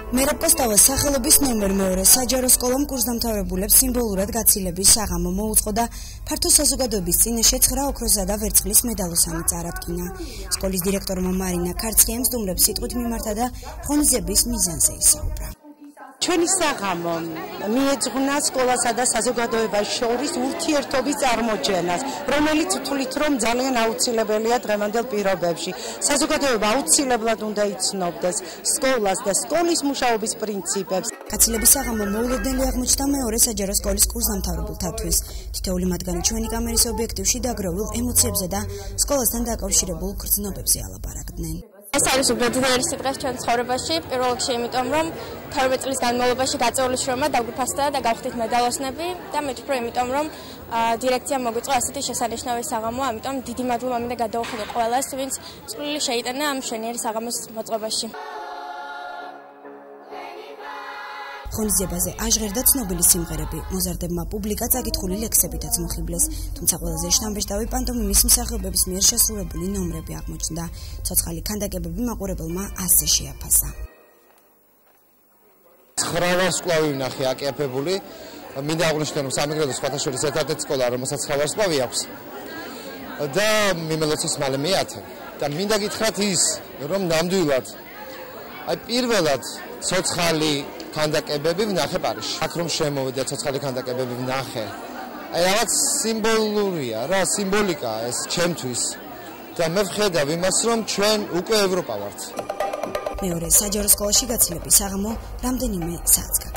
მერაბკოსტავას სახელობის ნომერ მეორე საჯარო სკოლამ კურსდამთავრებულებს სიმბოლურად გაცილების საღამო მოუწყო და ფართო საზოგადოების წინაშე 9 ოქროსა და ვერცხლის მედალოსანი წარადგინა. სკოლის დირექტორმა მარინა ქარცხიამ სტუმრებს სიტყვით მიმართა და ღონისძიების მიზანზე ისაუბრა. ჩვენი საღამო მიეძღვნა სკოლასა და საზოგადოებას შორის ურთიერთობის წარმოჩენას, რომელიც თვლით რომ ძალიან აუცილებელია დღევანდელ პირობებში. საზოგადოება აუცილებლად უნდა იცნობდეს სკოლას და სკოლის მუშაობის პრინციპებს. გაცილების საღამო მოულოდნელი აღმოჩნდა მეორე საჯარო სკოლის კურსდამთავრებულთათვის. თითოეული მათგანი ჩვენი კამერის ობიექტივში დაგროვილ ემოციებზე და სკოლასთან დაკავშირებულ გრძნობებზე ალაპარაკდნენ. ეს არის უბრალოდ სიტყვა ჩვენ ცხოვრებაში, პირველ რიგში იმიტომ რომ 12 წლის განმავლობაში გაწეული შრომა დაგვიფასდა და გავხდით მედალოსნები და მე ვფიქრობ იმიტომ რომ დირექციამ მოგვიწყო ასეთი შესანიშნავი საღამო, ამიტომ დიდი მადლობა მინდა გადაუხადო ყველას, ვინც წვლილი შეიტანა ამ მშვენიერი საღამოს მოწყობაში. ღონისძიებაზე აჟღერდა ცნობილი სიმღერები, მოზარდებმა პუბლიკა წაკითხული ლექსებითაც მოხიბლეს, თუმცა ყველაზე შთამბეჭდავი პანტომიმის მსახიობების მიერ შესრულებული ნომრები აღმოჩნდა. ცოცხალი ქანდაკებები მაყურებელმა ასე შეაფასა. 9 ვარსკვლავი ვნახე აკიაფებული, მინდა აღვნიშნო რომ სამეგრელოს სხვათაშორის ერთადერთი სკოლა, რომელსაც 9 ვარსკვლავი აქვს და მიმელოცოს მალე მე-10 და მინდა გითხრათ ის, რომ ნამდვილად პირველად ცოცხალი ქანდაკებები ვნახე პარიზში. აქ რომ შემოვიდა ცოცხალი ქანდაკებები ვნახე. რაღაც სიმბოლურია რა, სიმბოლიკაა ეს ჩემთვის. და მე ვხედავ იმას, რომ ჩვენ უკვე ევროპა ვართ. მეორე საჯარო სკოლაში გაცილების საღამო რამდენიმე საათს